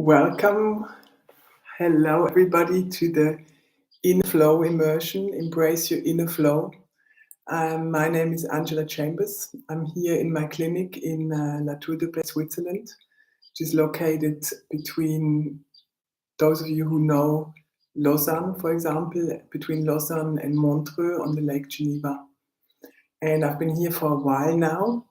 Welcome. Hello, everybody, to the Inner Flow Immersion. Embrace your inner flow. My name is Angela Chambers. I'm here in my clinic in La Tour de Paix, Switzerland, which is located between those of you who know Lausanne, for example, between Lausanne and Montreux on the Lake Geneva. And I've been here for a while now.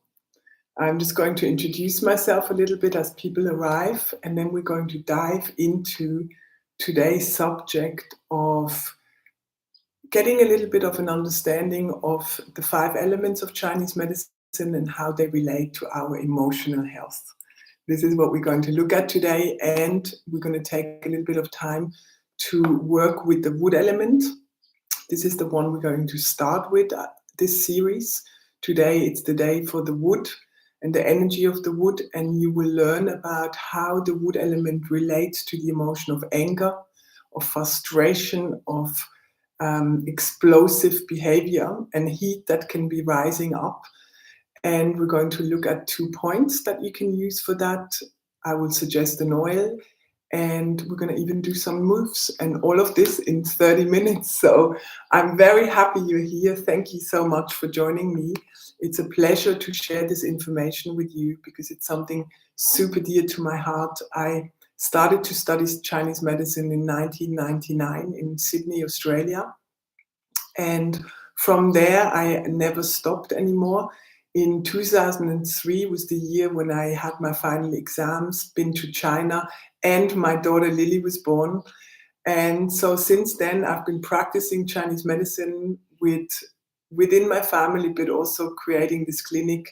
I'm just going to introduce myself a little bit as people arrive, and then we're going to dive into today's subject of getting a little bit of an understanding of the 5 elements of Chinese medicine and how they relate to our emotional health. This is what we're going to look at today, and we're going to take a little bit of time to work with the wood element. This is the one we're going to start with this series. Today it's the day for the wood and the energy of the wood, and you will learn about how the wood element relates to the emotion of anger, of frustration, of explosive behavior and heat that can be rising up. And we're going to look at 2 points that you can use for that. I will suggest an oil, and we're going to even do some moves, and all of this in 30 minutes. So I'm very happy you're here. Thank you so much for joining me. It's a pleasure to share this information with you because it's something super dear to my heart. I started to study Chinese medicine in 1999 in Sydney, Australia. And from there, I never stopped anymore. In 2003 was the year when I had my final exams, been to China, and my daughter Lily was born. And so since then, I've been practicing Chinese medicine within my family, but also creating this clinic.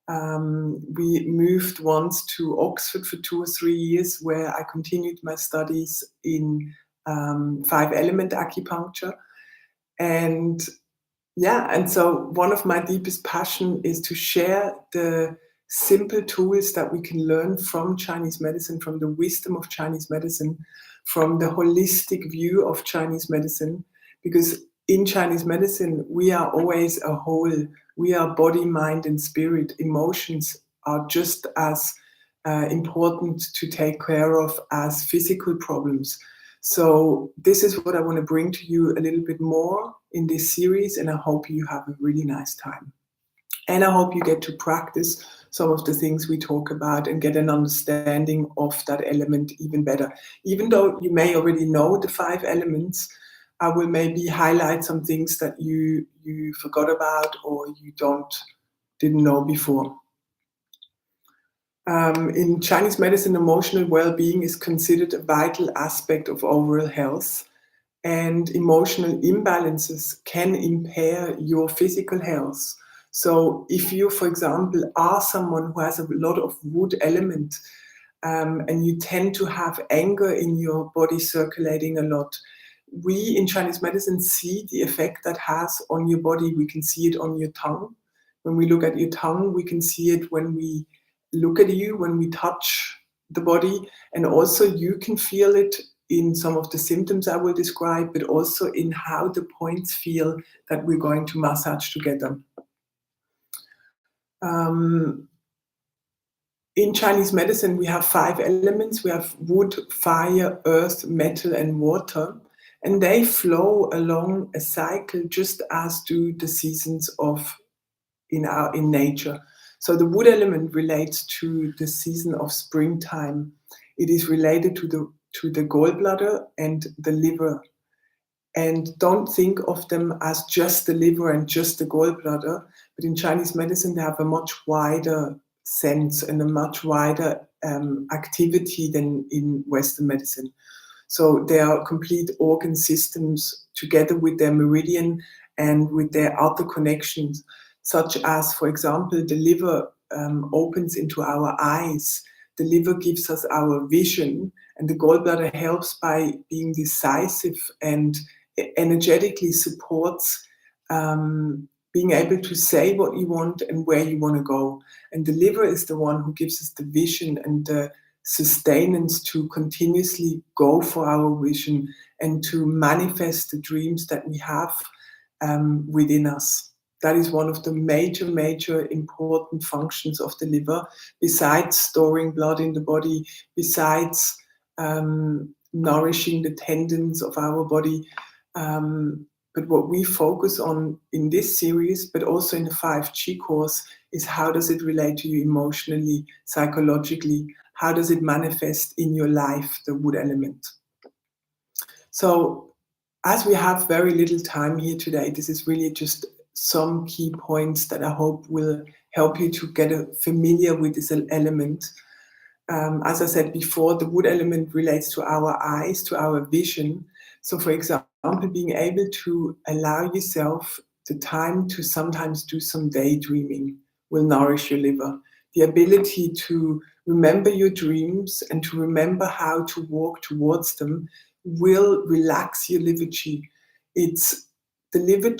We moved once to Oxford for 2 or 3 years, where I continued my studies in 5-element acupuncture. And so one of my deepest passion is to share the simple tools that we can learn from Chinese medicine, from the wisdom of Chinese medicine, from the holistic view of Chinese medicine, because in Chinese medicine, we are always a whole. We are body, mind, and spirit. Emotions are just as important to take care of as physical problems. So this is what I want to bring to you a little bit more in this series, and I hope you have a really nice time. And I hope you get to practice some of the things we talk about and get an understanding of that element even better. Even though you may already know the 5 elements, I will maybe highlight some things that you forgot about or you didn't know before. In Chinese medicine, emotional well-being is considered a vital aspect of overall health, and emotional imbalances can impair your physical health. So if you, for example, are someone who has a lot of wood element, and you tend to have anger in your body circulating a lot, we in Chinese medicine see the effect that has on your body. We can see it on your tongue. When we look at your tongue, we can see it when we look at you, when we touch the body, and also you can feel it in some of the symptoms I will describe, but also in how the points feel that we're going to massage together. In Chinese medicine, we have 5 elements. We have wood, fire, earth, metal, and water. And they flow along a cycle just as do the seasons in nature. So the wood element relates to the season of springtime. It is related to the gallbladder and the liver. And don't think of them as just the liver and just the gallbladder. But in Chinese medicine, they have a much wider sense and a much wider activity than in Western medicine. So they are complete organ systems together with their meridian and with their other connections, such as, for example, the liver opens into our eyes. The liver gives us our vision, and the gallbladder helps by being decisive and energetically supports being able to say what you want and where you want to go. And the liver is the one who gives us the vision and the sustenance to continuously go for our vision and to manifest the dreams that we have within us. That is one of the major important functions of the liver, besides storing blood in the body, besides nourishing the tendons of our body. But what we focus on in this series, but also in the 5G course, is how does it relate to you emotionally, psychologically? How does it manifest in your life, the wood element? So as we have very little time here today, this is really just some key points that I hope will help you to get familiar with this element. As I said before, the wood element relates to our eyes, to our vision. So for example, being able to allow yourself the time to sometimes do some daydreaming will nourish your liver. The ability to remember your dreams and to remember how to walk towards them will relax your liver chi. It's the liver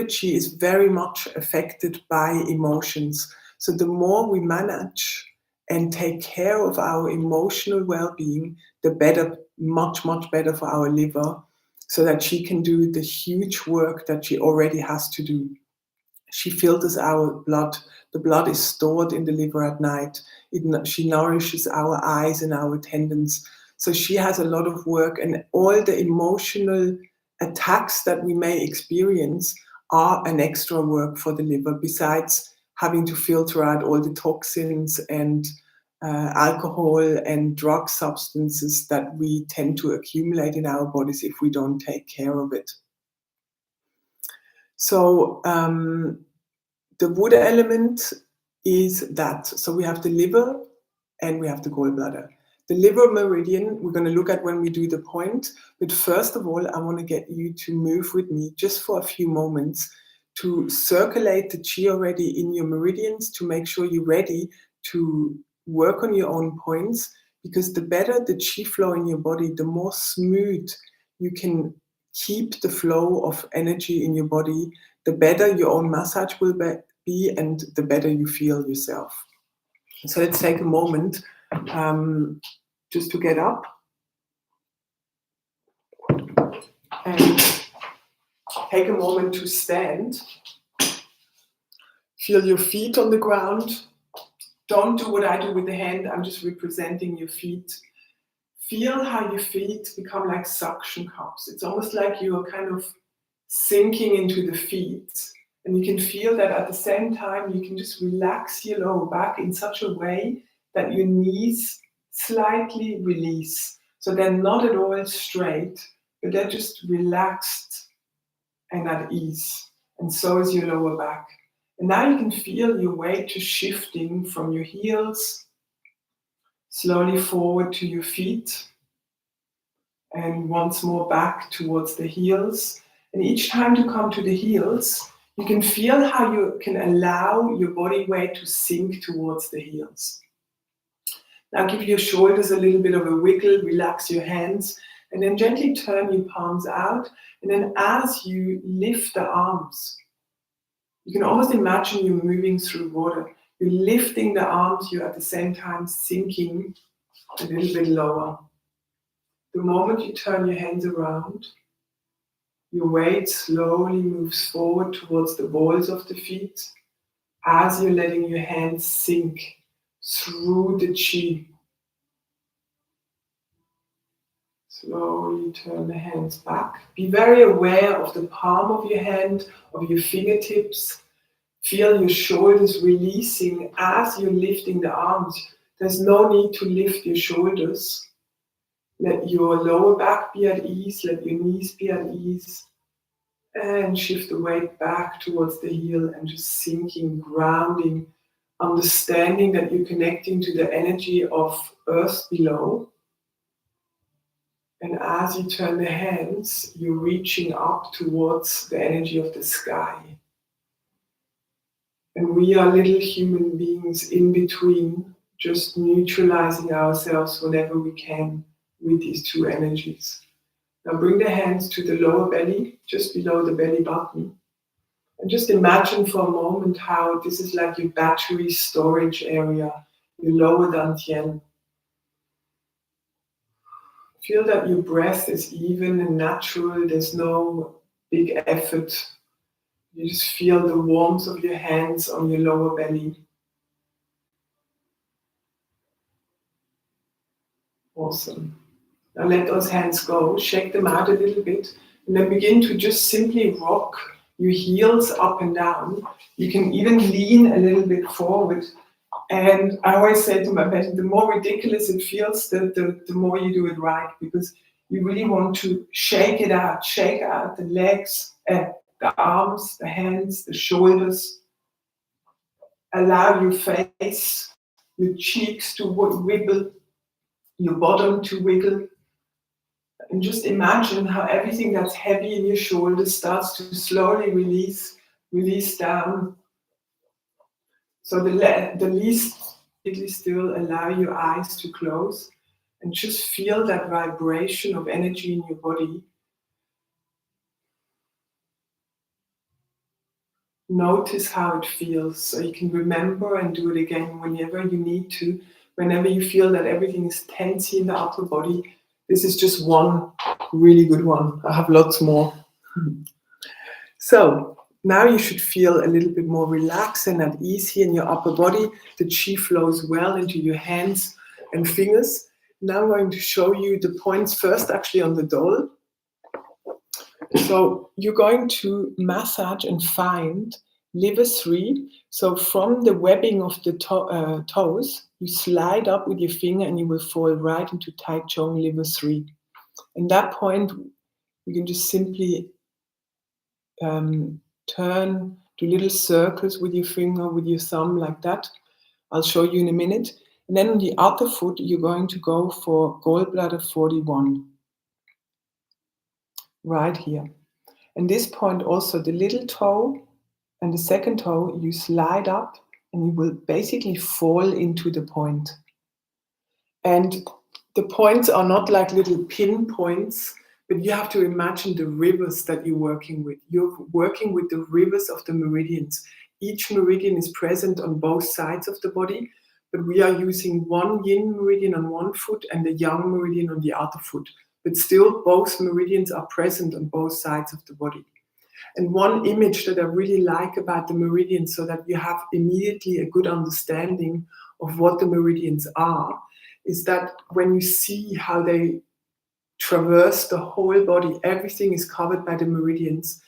chi is very much affected by emotions. So the more we manage and take care of our emotional well-being, the better, much better for our liver, so that she can do the huge work that she already has to do. She filters our blood. The blood is stored in the liver at night. She nourishes our eyes and our tendons. So she has a lot of work, and all the emotional attacks that we may experience are an extra work for the liver, besides having to filter out all the toxins and alcohol and drug substances that we tend to accumulate in our bodies if we don't take care of it. So the wood element is that. So we have the liver and we have the gallbladder. The liver meridian, we're going to look at when we do the point. But first of all, I want to get you to move with me just for a few moments to circulate the chi already in your meridians, to make sure you're ready to work on your own points. Because the better the chi flow in your body, the more smooth you can keep the flow of energy in your body, the better your own massage will be and the better you feel yourself. So let's take a moment just to get up and take a moment to stand. Feel your feet on the ground. Don't do what I do with the hand. I'm just representing your feet. Feel how your feet become like suction cups. It's almost like you are kind of sinking into the feet. And you can feel that at the same time, you can just relax your lower back in such a way that your knees slightly release. So they're not at all straight, but they're just relaxed and at ease. And so is your lower back. And now you can feel your weight just shifting from your heels slowly forward to your feet. And once more back towards the heels. And each time to come to the heels, you can feel how you can allow your body weight to sink towards the heels. Now give your shoulders a little bit of a wiggle, relax your hands, and then gently turn your palms out. And then as you lift the arms, you can almost imagine you're moving through water. You're lifting the arms, you're at the same time sinking a little bit lower. The moment you turn your hands around, your weight slowly moves forward towards the balls of the feet as you're letting your hands sink through the chi. Slowly turn the hands back. Be very aware of the palm of your hand, of your fingertips. Feel your shoulders releasing as you're lifting the arms. There's no need to lift your shoulders. Let your lower back be at ease, let your knees be at ease. And shift the weight back towards the heel and just sinking, grounding, understanding that you're connecting to the energy of earth below. And as you turn the hands, you're reaching up towards the energy of the sky. And we are little human beings in between, just neutralizing ourselves whenever we can with these two energies. Now bring the hands to the lower belly, just below the belly button. And just imagine for a moment how this is like your battery storage area, your lower dantian. Feel that your breath is even and natural. There's no big effort. You just feel the warmth of your hands on your lower belly. Awesome. Now let those hands go, shake them out a little bit, and then begin to just simply rock your heels up and down. You can even lean a little bit forward. And I always say to my patient, the more ridiculous it feels, the more you do it right, because you really want to shake out the legs, the arms, the hands, the shoulders. Allow your face, your cheeks to wiggle, your bottom to wiggle. And just imagine how everything that's heavy in your shoulders starts to slowly release down. So the least still allow your eyes to close and just feel that vibration of energy in your body. Notice how it feels so you can remember and do it again whenever you need to, whenever you feel that everything is tense in the upper body. This is just one really good one. I have lots more. So now you should feel a little bit more relaxed and at ease here in your upper body. The chi flows well into your hands and fingers. Now I'm going to show you the points first actually on the dole. So you're going to massage and find liver 3. So from the webbing of the toes, you slide up with your finger and you will fall right into Tai Chong liver 3. And that point, you can just simply turn, do little circles with your finger, with your thumb like that. I'll show you in a minute. And then on the other foot, you're going to go for gallbladder 41. Right here. And this point also, the little toe and the second toe, you slide up and you will basically fall into the point. And the points are not like little pin points, but you have to imagine the rivers that you're working with. You're working with the rivers of the meridians. Each meridian is present on both sides of the body, but we are using one yin meridian on one foot and the yang meridian on the other foot. But still, both meridians are present on both sides of the body. And one image that I really like about the meridians, so that you have immediately a good understanding of what the meridians are, is that when you see how they traverse the whole body, everything is covered by the meridians.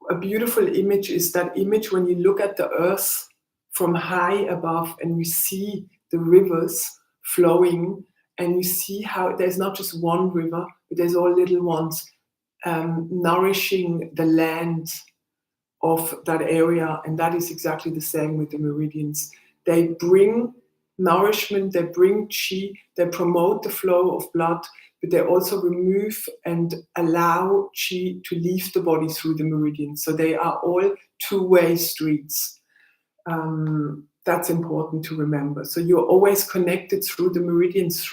A beautiful image is that image when you look at the earth from high above and you see the rivers flowing, and you see how there's not just one river, but there's all little ones nourishing the land of that area. And that is exactly the same with the meridians. They bring nourishment, they bring chi, they promote the flow of blood, but they also remove and allow chi to leave the body through the meridians. So they are all two-way streets. That's important to remember. So you're always connected through the meridians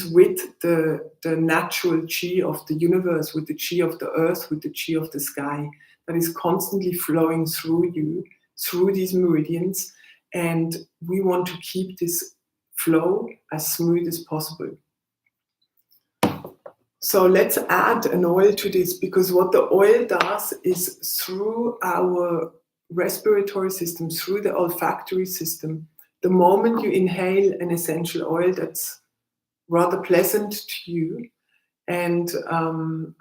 with the natural chi of the universe, with the chi of the earth, with the chi of the sky, that is constantly flowing through you, through these meridians. And we want to keep this flow as smooth as possible. So let's add an oil to this, because what the oil does is through our respiratory system, through the olfactory system, the moment you inhale an essential oil that's rather pleasant to you, and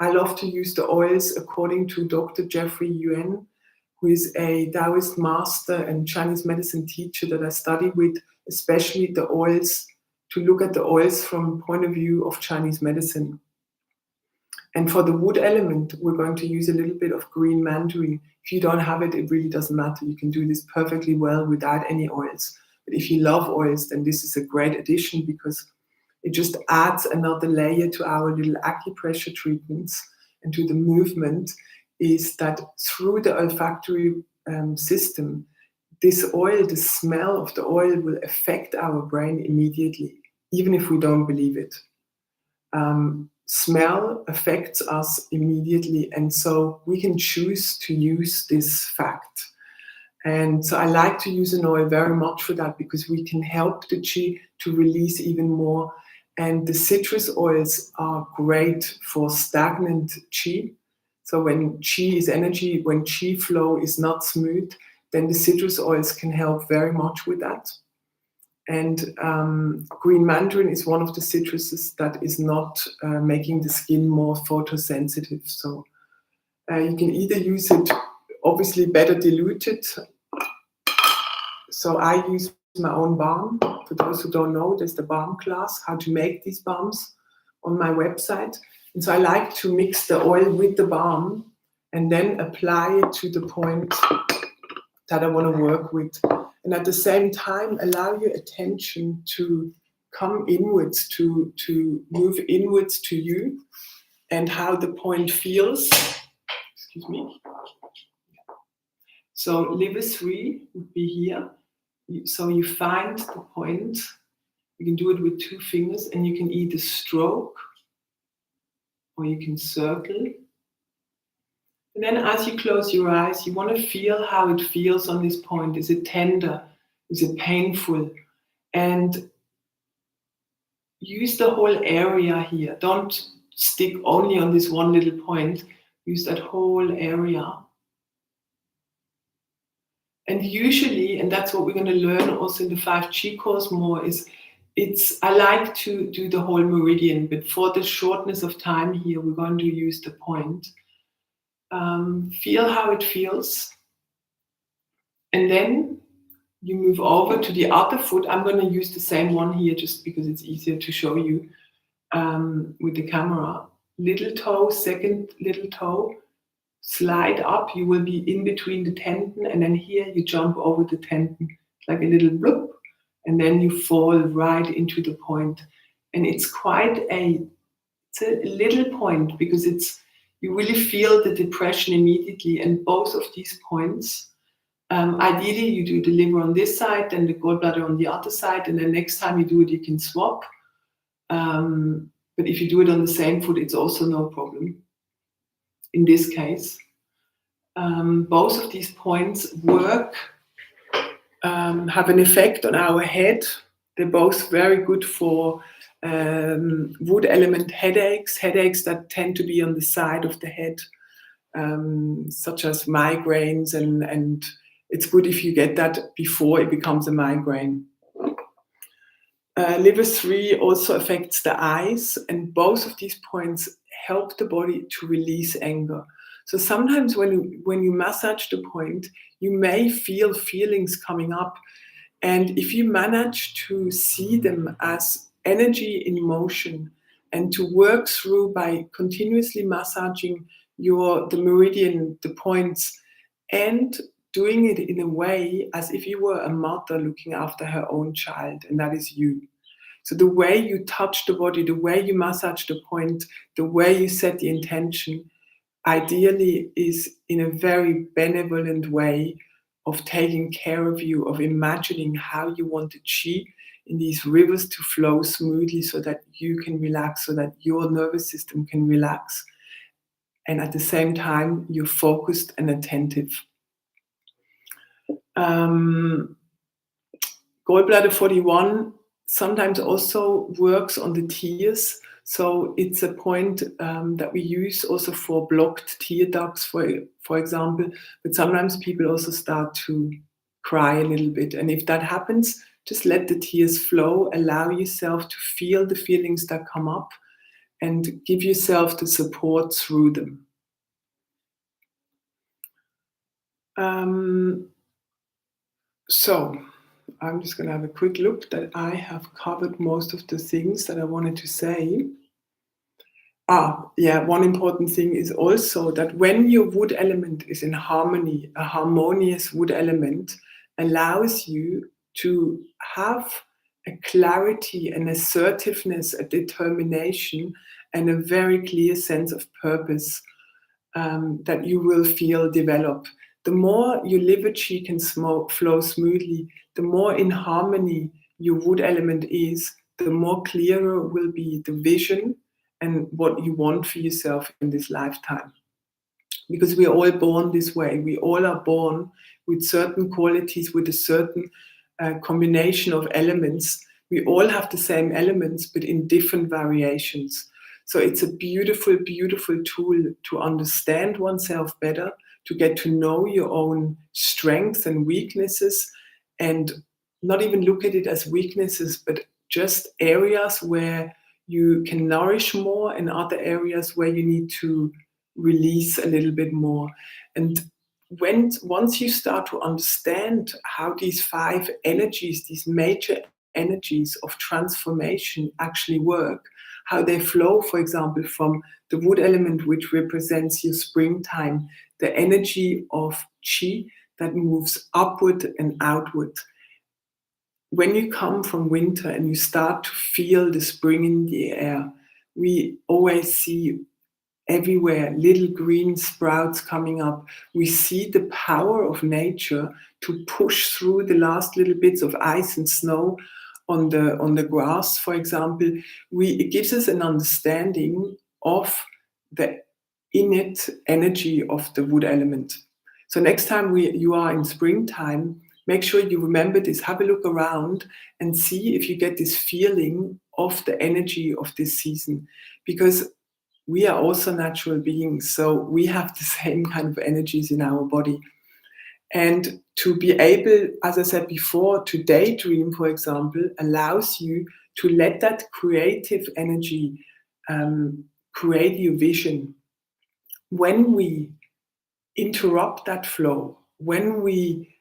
I love to use the oils according to Dr. Jeffrey Yuan, who is a Taoist master and Chinese medicine teacher that I study with, especially the oils, to look at the oils from the point of view of Chinese medicine. And for the wood element, we're going to use a little bit of green mandarin. If you don't have it, it really doesn't matter. You can do this perfectly well without any oils. But if you love oils, then this is a great addition, because it just adds another layer to our little acupressure treatments and to the movement, is that through the olfactory system, this oil, the smell of the oil will affect our brain immediately, even if we don't believe it. Smell affects us immediately, and so we can choose to use this fact. And so I like to use an oil very much for that, because we can help the chi to release even more. And the citrus oils are great for stagnant chi. So when chi is energy, when chi flow is not smooth, then the citrus oils can help very much with that. And green mandarin is one of the citruses that is not making the skin more photosensitive. So you can either use it, obviously better diluted. So I use my own balm. For those who don't know, there's the balm class, how to make these balms, on my website. And so I like to mix the oil with the balm and then apply it to the point that I want to work with. And at the same time, allow your attention to come inwards, to move inwards to you and how the point feels. Excuse me. So liver 3 would be here. So you find the point. You can do it with 2 fingers, and you can either stroke or you can circle. And then as you close your eyes, you want to feel how it feels on this point. Is it tender? Is it painful? And use the whole area here. Don't stick only on this one little point. Use that whole area. And usually, and that's what we're going to learn also in the 5G course more, is I like to do the whole meridian, but for the shortness of time here, we're going to use the point. Feel how it feels. And then you move over to the other foot. I'm going to use the same one here just because it's easier to show you with the camera. Little toe, second little toe, slide up. You will be in between the tendon, and then here you jump over the tendon like a little bloop, and then you fall right into the point. And it's it's a little point because you really feel the depression immediately. And both of these points, ideally you do the liver on this side, then the gallbladder on the other side, and then next time you do it, you can swap. But if you do it on the same foot, it's also no problem. In this case, both of these points work, have an effect on our head. They're both very good for wood element headaches that tend to be on the side of the head, such as migraines, and it's good if you get that before it becomes a migraine. Liver 3 also affects the eyes, and both of these points help the body to release anger. So sometimes when you massage the point, you may feel feelings coming up, and if you manage to see them as energy in motion and to work through by continuously massaging the meridian, the points, and doing it in a way as if you were a mother looking after her own child, and that is you. So the way you touch the body, the way you massage the point, the way you set the intention, ideally is in a very benevolent way of taking care of you, of imagining how you want the chi in these rivers to flow smoothly so that you can relax, so that your nervous system can relax. And at the same time, you're focused and attentive. Gallbladder 41 sometimes also works on the tears. So it's a point that we use also for blocked tear ducts, for example. But sometimes people also start to cry a little bit. And if that happens, just let the tears flow. Allow yourself to feel the feelings that come up and give yourself the support through them. So I'm just going to have a quick look that I have covered most of the things that I wanted to say. One important thing is also that when your wood element is in harmony, a harmonious wood element allows you to have a clarity, an assertiveness, a determination, and a very clear sense of purpose that you will feel develop. The more your liver chi can flow smoothly, the more in harmony your wood element is, the more clearer will be the vision and what you want for yourself in this lifetime. Because we are all born this way. We all are born with certain qualities, with a certain combination of elements. We all have the same elements, but in different variations. So it's a beautiful, beautiful tool to understand oneself better, to get to know your own strengths and weaknesses, and not even look at it as weaknesses, but just areas where you can nourish more and other areas where you need to release a little bit more. And once you start to understand how these five energies, these major energies of transformation actually work, how they flow, for example, from the wood element, which represents your springtime, the energy of chi that moves upward and outward. When you come from winter and you start to feel the spring in the air, we always see everywhere little green sprouts coming up. We see the power of nature to push through the last little bits of ice and snow on the grass, for example. It gives us an understanding of the innate energy of the wood element. So next time you are in springtime, make sure you remember this. Have a look around and see if you get this feeling of the energy of this season, because we are also natural beings, so we have the same kind of energies in our body. And to be able, as I said before, to daydream, for example, allows you to let that creative energy create your vision. When we interrupt that flow, when we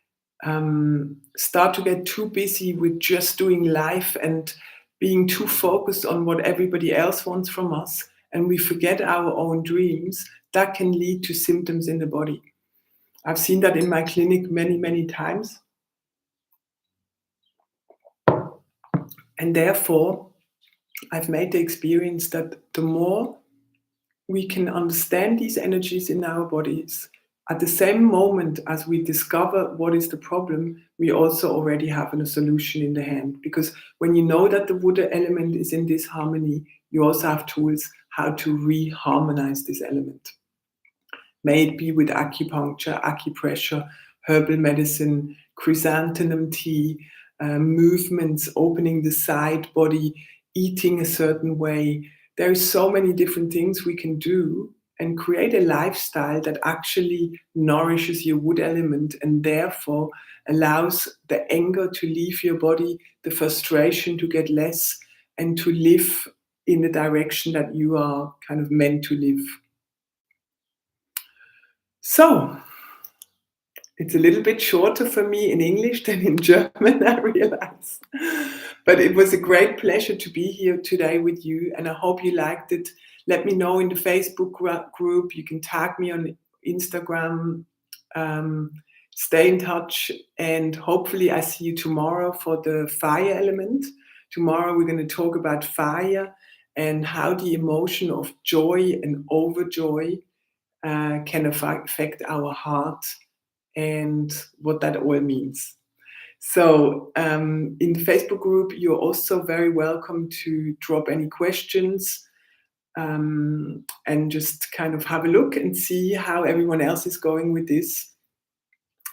start to get too busy with just doing life and being too focused on what everybody else wants from us, and we forget our own dreams, that can lead to symptoms in the body. I've seen that in my clinic many, many times. And therefore, I've made the experience that the more we can understand these energies in our bodies, at the same moment as we discover what is the problem, we also already have a solution in the hand. Because when you know that the wood element is in this harmony, you also have tools how to re-harmonize this element. May it be with acupuncture, acupressure, herbal medicine, chrysanthemum tea, movements, opening the side body, eating a certain way. There are so many different things we can do and create a lifestyle that actually nourishes your wood element and therefore allows the anger to leave your body, the frustration to get less, and to live in the direction that you are kind of meant to live. So, it's a little bit shorter for me in English than in German, I realize. But it was a great pleasure to be here today with you, and I hope you liked it. Let me know in the Facebook group. You can tag me on Instagram. Stay in touch, and hopefully I see you tomorrow for the fire element. Tomorrow we're going to talk about fire and how the emotion of joy and overjoy can affect our heart and what that all means. So in the Facebook group, you're also very welcome to drop any questions and just kind of have a look and see how everyone else is going with this.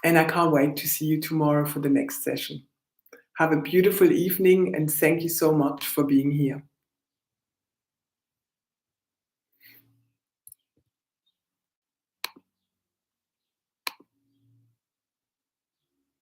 And I can't wait to see you tomorrow for the next session. Have a beautiful evening and thank you so much for being here.